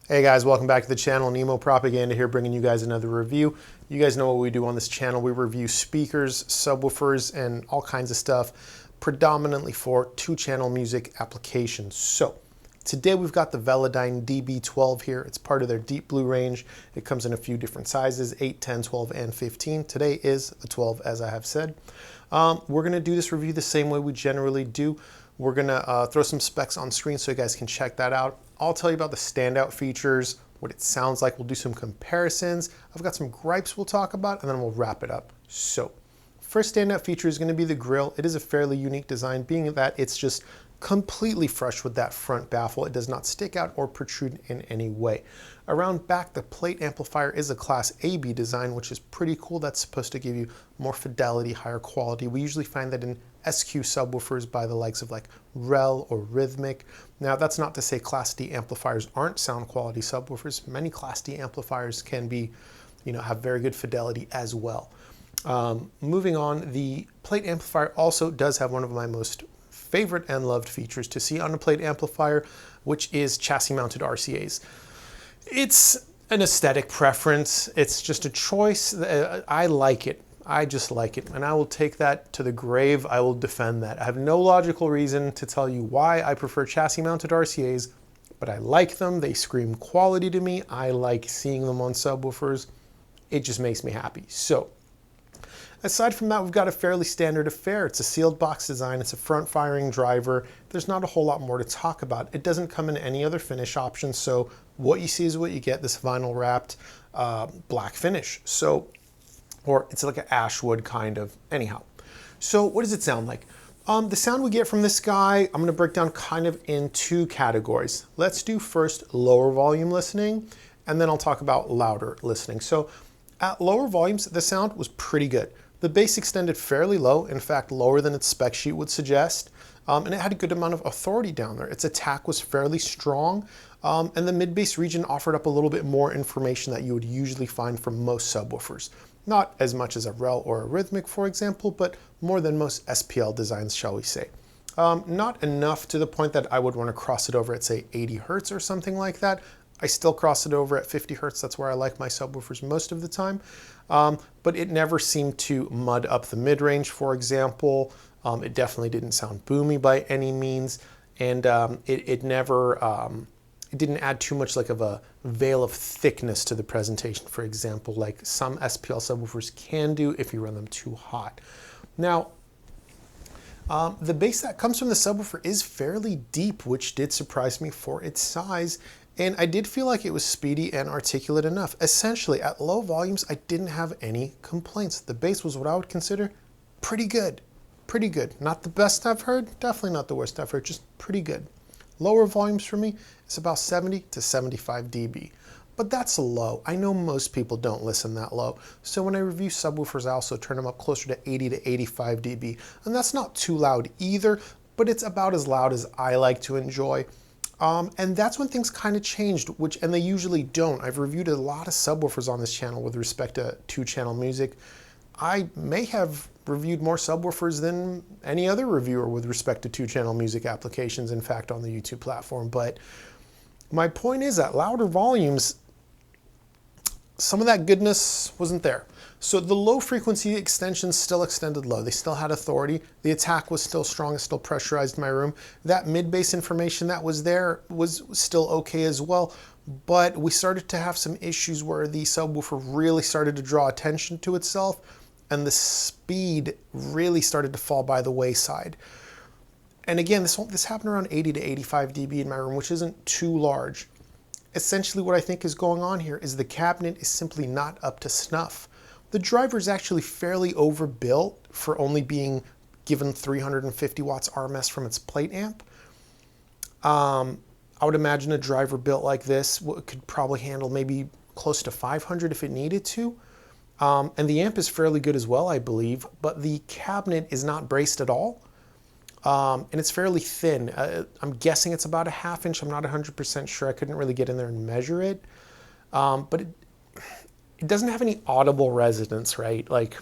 Hey guys, welcome back to the channel. Nemo Propaganda here, bringing you guys another review. You guys know what we do on this channel. We review speakers, subwoofers, and all kinds of stuff, predominantly for two-channel music applications. So today we've got the Velodyne DB12 here. It's part of their Deep Blue range. It comes in a few different sizes, 8, 10, 12, and 15. Today is the 12, as I have said. We're going to do this review the same way we generally do. We're going to throw some specs on screen so you guys can check that out. I'll tell you about the standout features, what it sounds like. We'll do some comparisons. I've got some gripes we'll talk about, and then we'll wrap it up. So, first standout feature is going to be the grille. It is a fairly unique design, being that it's just completely flush with that front baffle. It does not stick out or protrude in any way. Around back, the plate amplifier is a Class AB design, which is pretty cool. That's supposed to give you more fidelity, higher quality. We usually find that in SQ subwoofers by the likes of like REL or Rhythmic. Now, that's not to say Class D amplifiers aren't sound quality subwoofers. Many Class D amplifiers can be, have very good fidelity as well. Moving on, the plate amplifier also does have one of my most favorite and loved features to see on a plate amplifier, which is chassis mounted RCAs. It's an aesthetic preference. It's just a choice. I like it. I just like it, and I will take that to the grave. I will defend that. I have no logical reason to tell you why I prefer chassis-mounted RCAs, but I like them. They scream quality to me. I like seeing them on subwoofers. It just makes me happy. So, aside from that, we've got a fairly standard affair. It's a sealed box design. It's a front-firing driver. There's not a whole lot more to talk about. It doesn't come in any other finish options, so what you see is what you get, this vinyl-wrapped black finish. Or it's like an ash wood kind of. Anyhow, so what does it sound like? The sound we get from this guy, I'm going to break down kind of in two categories. Let's do first lower volume listening, and then I'll talk about louder listening. So at lower volumes, the sound was pretty good. The bass extended fairly low, in fact, lower than its spec sheet would suggest, and it had a good amount of authority down there. Its attack was fairly strong, and the mid-bass region offered up a little bit more information that you would usually find from most subwoofers. Not as much as a REL or a Rhythmic, for example, but more than most SPL designs, shall we say. Not enough to the point that I would want to cross it over at, say, 80 Hertz or something like that. I still cross it over at 50 Hertz. That's where I like my subwoofers most of the time. But it never seemed to mud up the mid-range, for example. It definitely didn't sound boomy by any means. And it didn't add too much like of a veil of thickness to the presentation, for example, like some SPL subwoofers can do if you run them too hot. Now, the bass that comes from the subwoofer is fairly deep, which did surprise me for its size, and I did feel like it was speedy and articulate enough. Essentially, at low volumes, I didn't have any complaints. The bass was what I would consider pretty good. Pretty good. Not the best I've heard, definitely not the worst I've heard, just pretty good. Lower volumes for me, it's about 70 to 75 dB. But that's low. I know most people don't listen that low. So when I review subwoofers, I also turn them up closer to 80 to 85 dB. And that's not too loud either, but it's about as loud as I like to enjoy. And that's when things kind of changed, and they usually don't. I've reviewed a lot of subwoofers on this channel with respect to two-channel music. I may have reviewed more subwoofers than any other reviewer with respect to two-channel music applications, in fact, on the YouTube platform. But my point is, at louder volumes, some of that goodness wasn't there. So the low frequency extensions still extended low. They still had authority. The attack was still strong. It still pressurized my room. That mid-bass information that was there was still okay as well. But we started to have some issues where the subwoofer really started to draw attention to itself, and the speed really started to fall by the wayside. And again, this happened around 80 to 85 dB in my room, which isn't too large. Essentially what I think is going on here is the cabinet is simply not up to snuff. The driver is actually fairly overbuilt for only being given 350 watts RMS from its plate amp. I would imagine a driver built like this could probably handle maybe close to 500 if it needed to. And the amp is fairly good as well, I believe, but the cabinet is not braced at all. And it's fairly thin. I'm guessing it's about a ½ inch. I'm not 100% sure. I couldn't really get in there and measure it. But it doesn't have any audible resonance, right? Like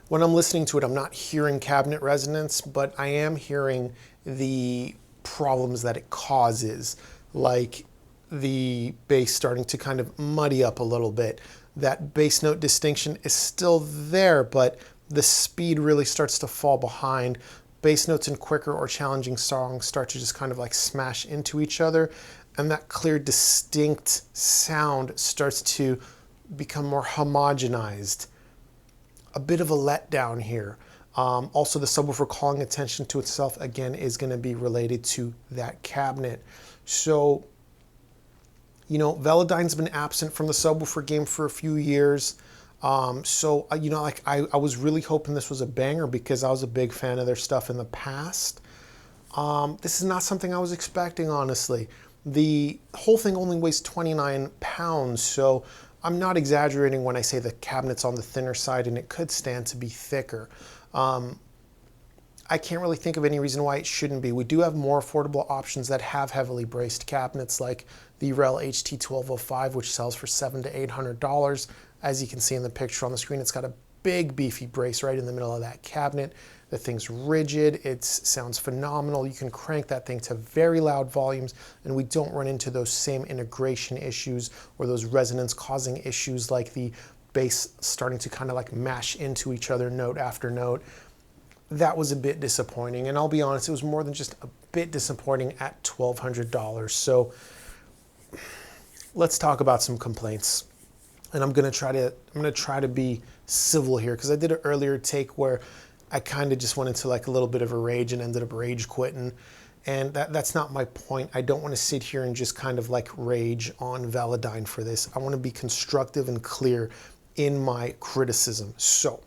when I'm listening to it, I'm not hearing cabinet resonance, but I am hearing the problems that it causes. Like the bass starting to kind of muddy up a little bit. That bass note distinction is still there, but the speed really starts to fall behind. Bass notes in quicker or challenging songs start to just kind of like smash into each other, and that clear, distinct sound starts to become more homogenized. A bit of a letdown here. Also, the subwoofer calling attention to itself again is going to be related to that cabinet. So, you know, Velodyne's been absent from the subwoofer game for a few years. You know, like I was really hoping this was a banger because I was a big fan of their stuff in the past. This is not something I was expecting, honestly. The whole thing only weighs 29 pounds, so I'm not exaggerating when I say the cabinet's on the thinner side and it could stand to be thicker. I can't really think of any reason why it shouldn't be. We do have more affordable options that have heavily braced cabinets, like the REL T9X, which sells for $700 to $800. As you can see in the picture on the screen, it's got a big beefy brace right in the middle of that cabinet. The thing's rigid, it sounds phenomenal. You can crank that thing to very loud volumes, and we don't run into those same integration issues or those resonance causing issues like the bass starting to kind of like mash into each other note after note. That was a bit disappointing, and I'll be honest, it was more than just a bit disappointing at $1,200. So let's talk about some complaints. And I'm gonna try to be civil here, because I did an earlier take where I kind of just went into like a little bit of a rage and ended up rage quitting. And that's not my point. I don't want to sit here and just kind of like rage on Velodyne for this. I want to be constructive and clear in my criticism. So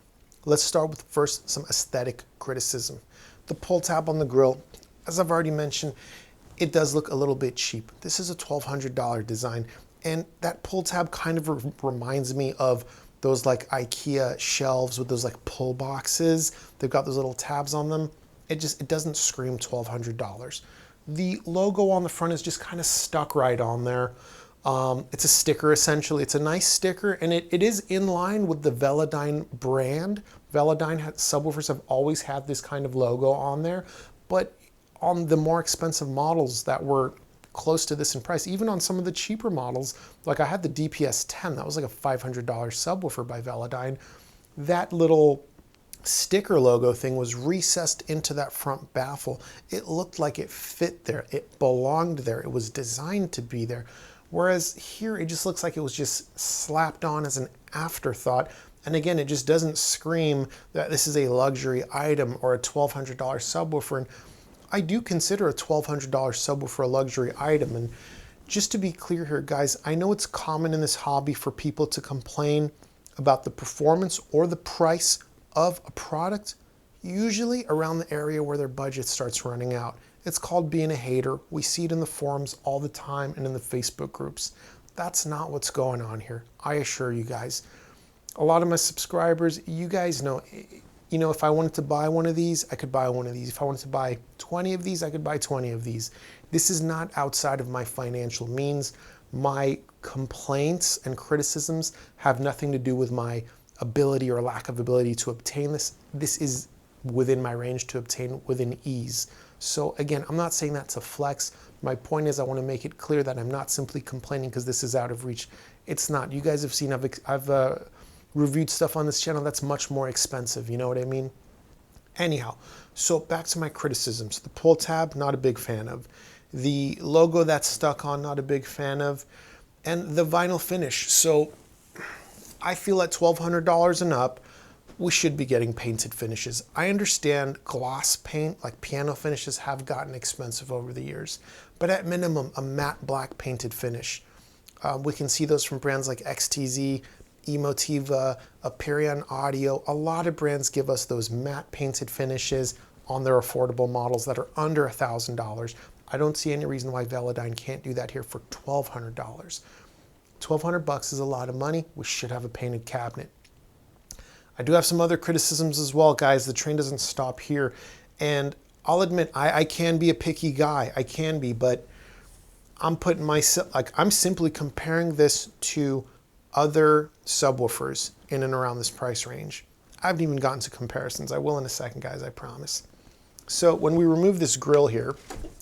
let's start with first some aesthetic criticism. The pull tab on the grill, as I've already mentioned, it does look a little bit cheap. This is a $1,200 design, and that pull tab kind of reminds me of those like IKEA shelves with those like pull boxes. They've got those little tabs on them. It doesn't scream $1,200. The logo on the front is just kind of stuck right on there. It's a sticker essentially. It's a nice sticker, and it is in line with the Velodyne brand. Velodyne subwoofers have always had this kind of logo on there, but on the more expensive models that were close to this in price, even on some of the cheaper models, like I had the DPS-10, that was like a $500 subwoofer by Velodyne. That little sticker logo thing was recessed into that front baffle. It looked like it fit there. It belonged there. It was designed to be there. Whereas here, it just looks like it was just slapped on as an afterthought. And again, it just doesn't scream that this is a luxury item or a $1,200 subwoofer. And I do consider a $1,200 subwoofer a luxury item. And just to be clear here, guys, I know it's common in this hobby for people to complain about the performance or the price of a product, usually around the area where their budget starts running out. It's called being a hater. We see it in the forums all the time and in the Facebook groups. That's not what's going on here, I assure you guys. A lot of my subscribers, you guys know, you know, if I wanted to buy one of these, I could buy one of these. If I wanted to buy 20 of these, I could buy 20 of these. This is not outside of my financial means. My complaints and criticisms have nothing to do with my ability or lack of ability to obtain this. This is within my range to obtain within ease. So again, I'm not saying that to flex. My point is I want to make it clear that I'm not simply complaining because this is out of reach. It's not. You guys have seen I've reviewed stuff on this channel that's much more expensive, you know what I mean? Anyhow, so back to my criticisms. The pull tab, not a big fan of. The logo that's stuck on, not a big fan of. And the vinyl finish. So I feel at $1,200 and up, we should be getting painted finishes. I understand gloss paint, like piano finishes, have gotten expensive over the years, but at minimum, a matte black painted finish. We can see those from brands like XTZ, Emotiva, Preamp Audio. A lot of brands give us those matte painted finishes on their affordable models that are under $1,000. I don't see any reason why Velodyne can't do that here for $1,200. $1,200 is a lot of money. We should have a painted cabinet. I do have some other criticisms as well, guys. The train doesn't stop here. And I'll admit, I can be a picky guy. I can be, but I'm putting myself, like, I'm simply comparing this to other subwoofers in and around this price range. I haven't even gotten to comparisons. I will in a second, guys, I promise. So when we remove this grill here,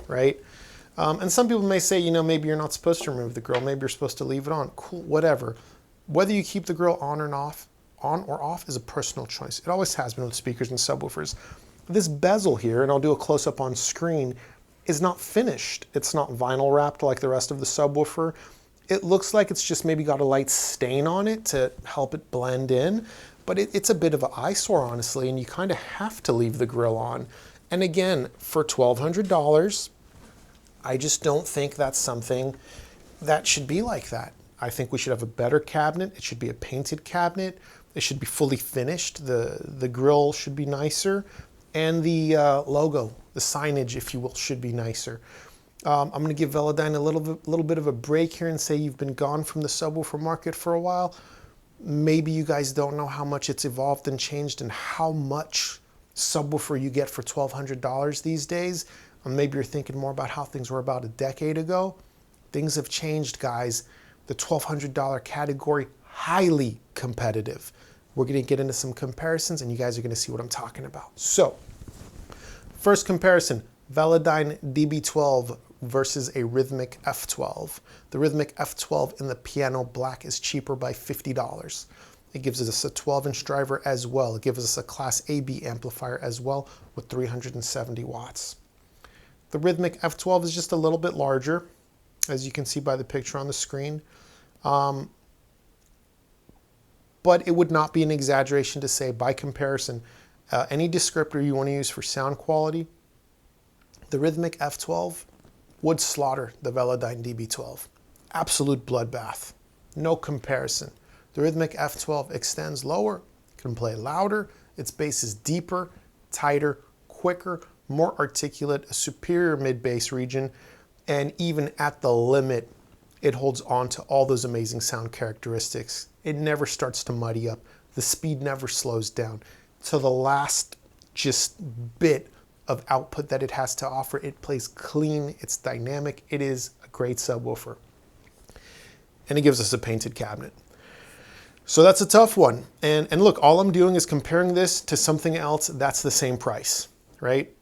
right, And some people may say, you know, maybe you're not supposed to remove the grill. Maybe you're supposed to leave it on. Cool, whatever. Whether you keep the grill on or off is a personal choice. It always has been with speakers and subwoofers. This bezel here, and I'll do a close-up on screen, is not finished. It's not vinyl wrapped like the rest of the subwoofer. It looks like it's just maybe got a light stain on it to help it blend in, but it's a bit of an eyesore, honestly, and you kind of have to leave the grill on. And again, for $1,200, I just don't think that's something that should be like that. I think we should have a better cabinet. It should be a painted cabinet. It should be fully finished. The grill should be nicer, and the logo, the signage, if you will, should be nicer. I'm going to give Velodyne a little bit of a break here and say you've been gone from the subwoofer market for a while. Maybe you guys don't know how much it's evolved and changed and how much subwoofer you get for $1,200 these days. Maybe you're thinking more about how things were about a decade ago. Things have changed, guys. The $1,200 category, highly competitive. We're going to get into some comparisons and you guys are going to see what I'm talking about. So, first comparison, Velodyne DB12 versus a Rhythmic F12. The Rhythmic F12 in the piano black is cheaper by $50. It gives us a 12-inch driver as well. It gives us a Class AB amplifier as well with 370 watts. The Rhythmic F12 is just a little bit larger, as you can see by the picture on the screen. But it would not be an exaggeration to say, by comparison, any descriptor you want to use for sound quality, the Rhythmic F12 would slaughter the Velodyne DB12. Absolute bloodbath. No comparison. The Rhythmic F12 extends lower, can play louder, its bass is deeper, tighter, quicker, more articulate, a superior mid-bass region, and even at the limit, it holds on to all those amazing sound characteristics. It never starts to muddy up. The speed never slows down. To the last just bit of output that it has to offer, it plays clean, it's dynamic, it is a great subwoofer. And it gives us a painted cabinet. So that's a tough one. And look, all I'm doing is comparing this to something else that's the same price, right?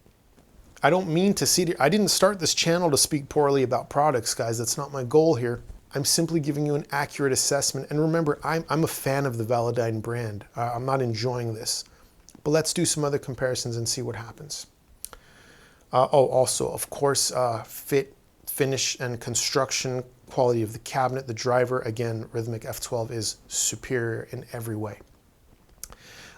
I don't mean to I didn't start this channel to speak poorly about products, guys. That's not my goal here. I'm simply giving you an accurate assessment. And remember, I'm a fan of the Velodyne brand. I'm not enjoying this. But let's do some other comparisons and see what happens. Also, of course, fit, finish, and construction quality of the cabinet. The driver, again, Rhythmic F12 is superior in every way.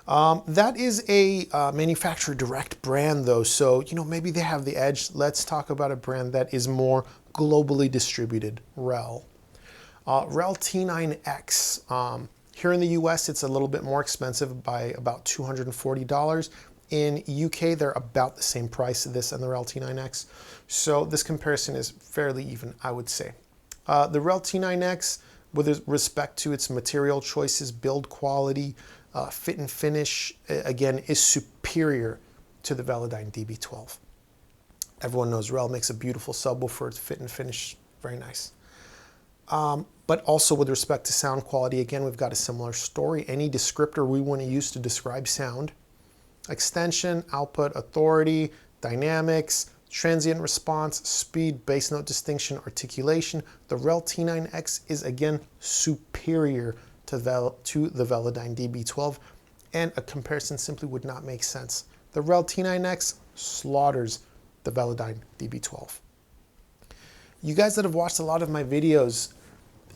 That is a manufacturer direct brand though, so you know, maybe they have the edge. Let's talk about a brand that is more globally distributed, REL. REL T9X. Here in the US, it's a little bit more expensive by about $240. In UK, they're about the same price, this and the REL T9X. So this comparison is fairly even, I would say. The REL T9X, with respect to its material choices, build quality, fit and finish, again, is superior to the Velodyne DB12. Everyone knows REL makes a beautiful subwoofer. It's fit and finish, very nice. But also with respect to sound quality, again, we've got a similar story. Any descriptor we want to use to describe sound, extension, output, authority, dynamics, transient response, speed, bass note distinction, articulation, the REL T9X is again superior to the Velodyne DB12, and a comparison simply would not make sense. The REL T9X slaughters the Velodyne DB12. You guys that have watched a lot of my videos,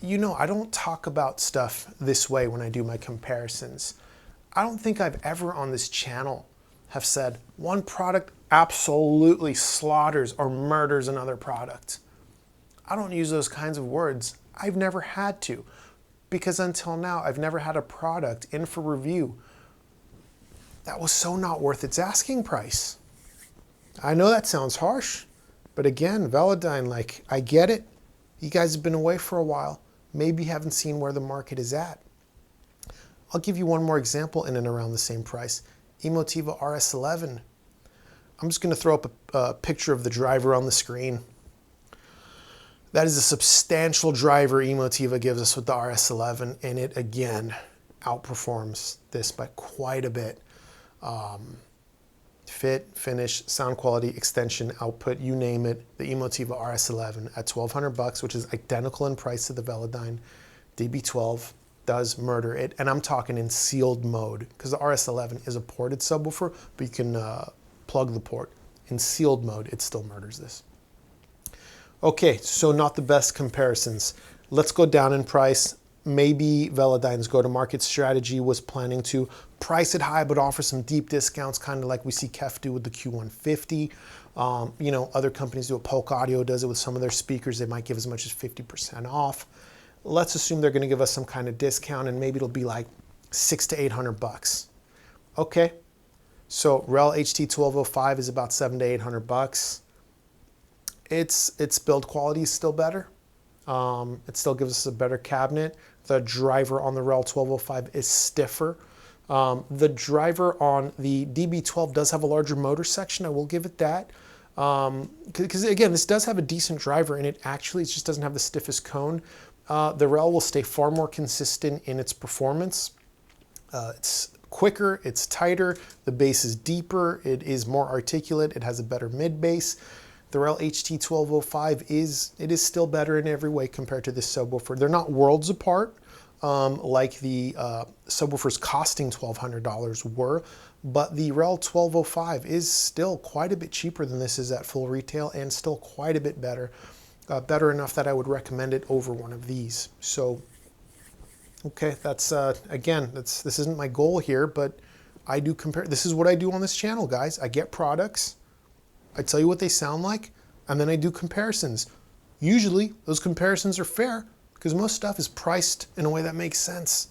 you know I don't talk about stuff this way when I do my comparisons. I don't think I've ever on this channel have said one product absolutely slaughters or murders another product. I don't use those kinds of words. I've never had to, because until now I've never had a product in for review that was so not worth its asking price. I know that sounds harsh, but again, Velodyne, like, I get it. You guys have been away for a while. Maybe you haven't seen where the market is at. I'll give you one more example in and around the same price. Emotiva RS11. I'm just going to throw up a picture of the driver on the screen. That is a substantial driver Emotiva gives us with the RS11, and it again outperforms this by quite a bit. fit, finish, sound quality, extension, output, you name it. The Emotiva RS11 at $1,200, which is identical in price to the Velodyne DB12, does murder it. And I'm talking in sealed mode, because the RS11 is a ported subwoofer, but you can plug the port. In sealed mode, it still murders this. Okay, so not the best comparisons. Let's go down in price. Maybe Velodyne's go-to-market strategy was planning to price it high but offer some deep discounts, kind of like we see Kef do with the Q150. You know, other companies do it. Polk Audio does it with some of their speakers. They might give as much as 50% off. Let's assume they're going to give us some kind of discount, and maybe it'll be like $600 to $800. Okay, so REL HT1205 is about $700 to $800. Its build quality is still better. It still gives us a better cabinet. The driver on the REL 1205 is stiffer. The driver on the DB12 does have a larger motor section. I will give it that. Because again, this does have a decent driver, and it just doesn't have the stiffest cone. The REL will stay far more consistent in its performance. It's quicker, it's tighter, the bass is deeper, it is more articulate, it has a better mid bass. The REL HT1205 is still better in every way compared to this subwoofer. They're not worlds apart like the subwoofers costing $1,200 were, but the REL 1205 is still quite a bit cheaper than this is at full retail, and still quite a bit better. Better enough that I would recommend it over one of these. So, okay, that's again, this isn't my goal here, but I do compare. This is what I do on this channel, guys. I get products, I tell you what they sound like, and then I do comparisons. Usually, those comparisons are fair because most stuff is priced in a way that makes sense.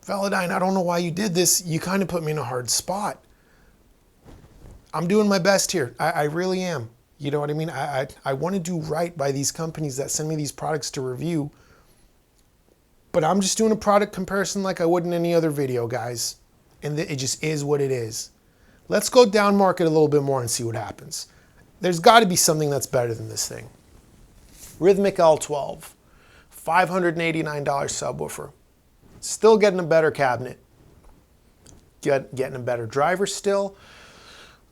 Velodyne, I don't know why you did this. You kind of put me in a hard spot. I'm doing my best here. I really am. You know what I mean? I want to do right by these companies that send me these products to review, but I'm just doing a product comparison like I would in any other video, guys. And it just is what it is. Let's go down market a little bit more and see what happens. There's got to be something that's better than this thing. Rhythmic L12, $589 subwoofer. Still getting a better cabinet. Getting a better driver still.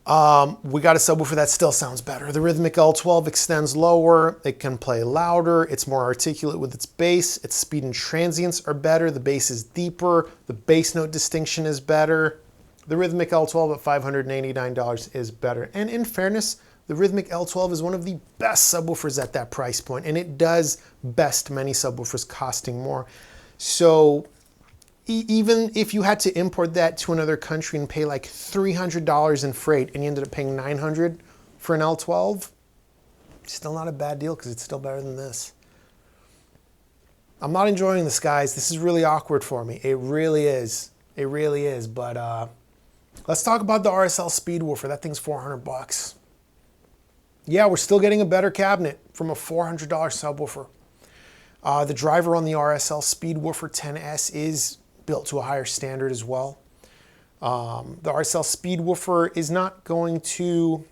We got a subwoofer that still sounds better. The Rhythmic L12 extends lower. It can play louder. It's more articulate with its bass. Its speed and transients are better. The bass is deeper. The bass note distinction is better. The Rhythmic L12 at $589 is better. And in fairness, the Rhythmic L12 is one of the best subwoofers at that price point, and it does best many subwoofers costing more. So even if you had to import that to another country and pay like $300 in freight, and you ended up paying $900 for an L12, still not a bad deal because it's still better than this. I'm not enjoying this, guys. This is really awkward for me. It really is. It really is. But let's talk about the RSL Speed woofer. That thing's $400. Yeah, we're still getting a better cabinet from a $400 subwoofer. The driver on the RSL Speed woofer 10S is built to a higher standard as well. The RSL Speed woofer is not going to,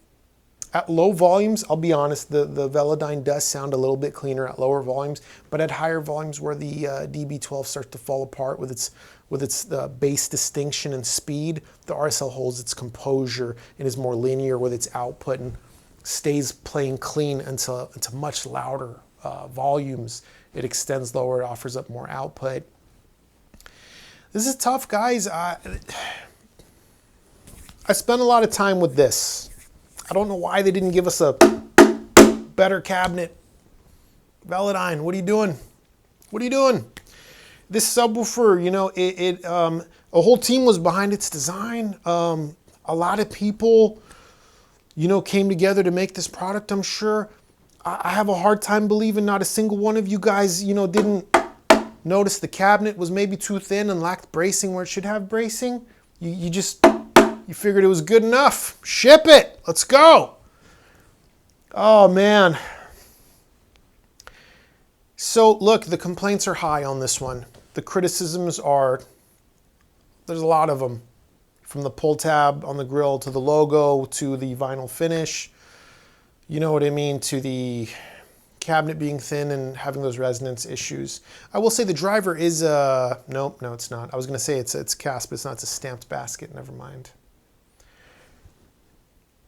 at low volumes, I'll be honest, the Velodyne does sound a little bit cleaner at lower volumes, but at higher volumes where the DB12 starts to fall apart with its bass distinction and speed, the RSL holds its composure and is more linear with its output and stays playing clean until much louder volumes. It extends lower, it offers up more output. This is tough, guys. I spent a lot of time with this. I don't know why they didn't give us a better cabinet. Velodyne, what are you doing? What are you doing? This subwoofer, you know, a whole team was behind its design. A lot of people, you know, came together to make this product, I'm sure. I have a hard time believing not a single one of you guys, you know, didn't notice the cabinet was maybe too thin and lacked bracing where it should have bracing. You figured it was good enough. Ship it. Let's go. Oh, man. So, look, the complaints are high on this one. The criticisms are, there's a lot of them. From the pull tab on the grille to the logo to the vinyl finish. You know what I mean? To the cabinet being thin and having those resonance issues. I will say the driver is, no, it's not. I was going to say it's cast, but it's not. It's a stamped basket. Never mind.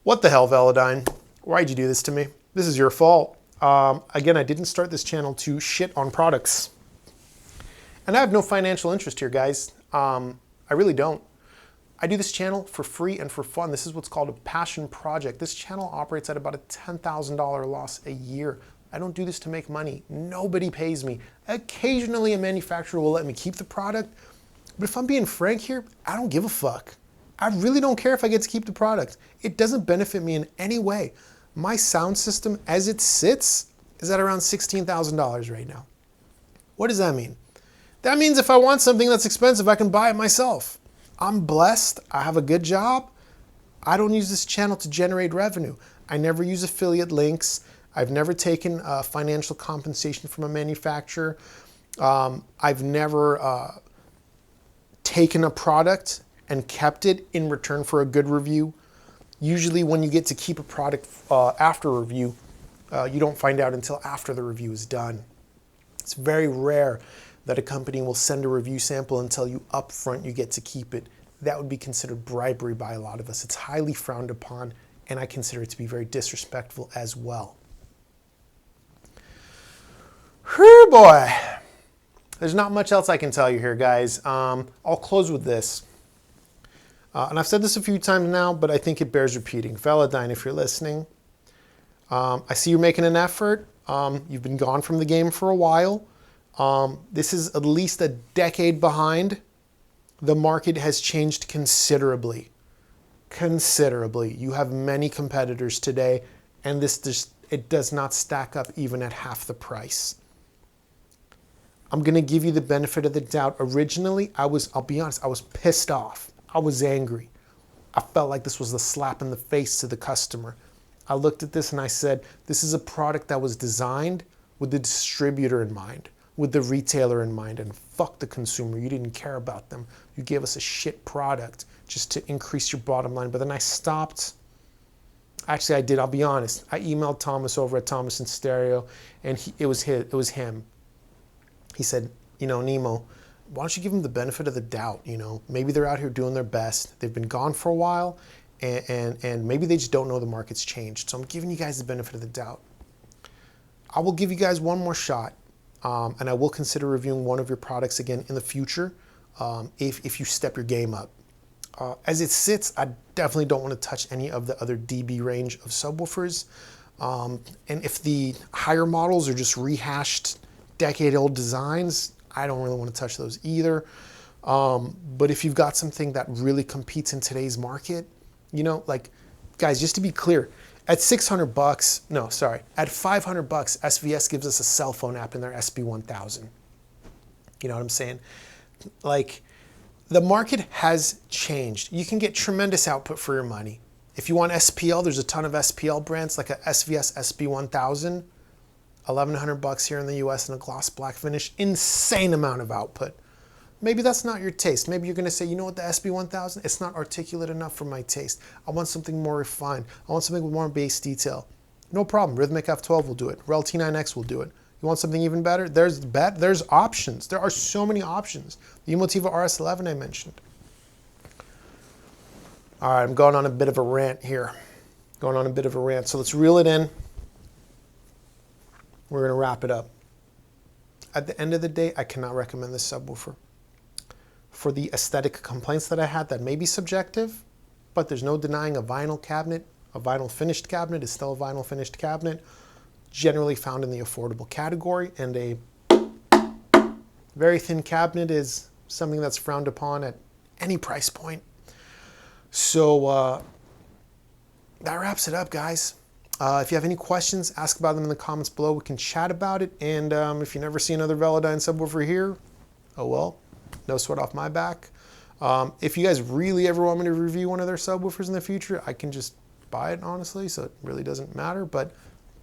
What the hell, Velodyne? Why'd you do this to me? This is your fault. Again, I didn't start this channel to shit on products. And I have no financial interest here, guys. I really don't. I do this channel for free and for fun. This is what's called a passion project. This channel operates at about a $10,000 loss a year. I don't do this to make money. Nobody pays me. Occasionally a manufacturer will let me keep the product, but if I'm being frank here, I don't give a fuck. I really don't care if I get to keep the product. It doesn't benefit me in any way. My sound system, as it sits, is at around $16,000 right now. What does that mean? That means if I want something that's expensive, I can buy it myself. I'm blessed. I have a good job. I don't use this channel to generate revenue. I never use affiliate links. I've never taken financial compensation from a manufacturer. I've never taken a product and kept it in return for a good review. Usually when you get to keep a product after a review, you don't find out until after the review is done. It's very rare that a company will send a review sample and tell you up front you get to keep it. That would be considered bribery by a lot of us. It's highly frowned upon, and I consider it to be very disrespectful as well. Whew, boy. There's not much else I can tell you here, guys. I'll close with this. And I've said this a few times now, but I think it bears repeating. Velodyne, if you're listening, I see you're making an effort. You've been gone from the game for a while. This is at least a decade behind. The market has changed considerably. Considerably. You have many competitors today, and it does not stack up even at half the price. I'm going to give you the benefit of the doubt. Originally, I'll be honest, I was pissed off. I was angry. I felt like this was a slap in the face to the customer. I looked at this and I said, this is a product that was designed with the distributor in mind, with the retailer in mind, and fuck the consumer. You didn't care about them. You gave us a shit product just to increase your bottom line. But then I stopped. Actually, I did. I'll be honest. I emailed Thomas over at Thomas & Stereo, and it was him. He said, you know, Nemo, why don't you give them the benefit of the doubt? You know, maybe they're out here doing their best. They've been gone for a while, and maybe they just don't know the market's changed. So I'm giving you guys the benefit of the doubt. I will give you guys one more shot, and I will consider reviewing one of your products again in the future if you step your game up. As it sits, I definitely don't want to touch any of the other DB range of subwoofers. And if the higher models are just rehashed decade-old designs, I don't really want to touch those either. But if you've got something that really competes in today's market, you know, like, guys, just to be clear, at $600, no, sorry, at $500, SVS gives us a cell phone app in their SB1000. You know what I'm saying? Like, the market has changed. You can get tremendous output for your money. If you want SPL, there's a ton of SPL brands like a SVS SB1000. $1,100 here in the US in a gloss black finish. Insane amount of output. Maybe that's not your taste. Maybe you're gonna say, you know what, the SB1000, it's not articulate enough for my taste. I want something more refined. I want something with more bass detail. No problem, Rhythmic F12 will do it. REL T9X will do it. You want something even better? There's options. There are so many options. The Emotiva RS11 I mentioned. All right, I'm going on a bit of a rant here. So let's reel it in. We're gonna wrap it up. At the end of the day, I cannot recommend this subwoofer. For the aesthetic complaints that I had, that may be subjective, but there's no denying a vinyl cabinet, a vinyl finished cabinet is still a vinyl finished cabinet, generally found in the affordable category, and a very thin cabinet is something that's frowned upon at any price point. So that wraps it up, guys. If you have any questions, ask about them in the comments below. We can chat about it. And if you never see another Velodyne subwoofer here, oh well, no sweat off my back. If you guys really ever want me to review one of their subwoofers in the future, I can just buy it, honestly, so it really doesn't matter. But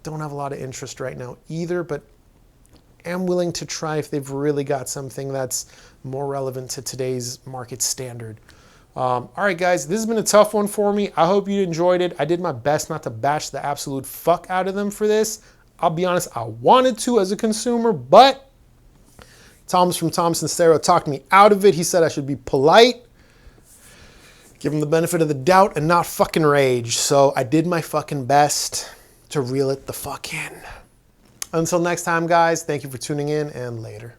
don't have a lot of interest right now either, but am willing to try if they've really got something that's more relevant to today's market standard. All right, guys, this has been a tough one for me. I hope you enjoyed it. I did my best not to bash the absolute fuck out of them for this. I'll be honest, I wanted to as a consumer, but Thomas from Thomas & Stereo talked me out of it. He said I should be polite. Give them the benefit of the doubt and not fucking rage. So I did my fucking best to reel it the fuck in. Until next time, guys, thank you for tuning in, and later.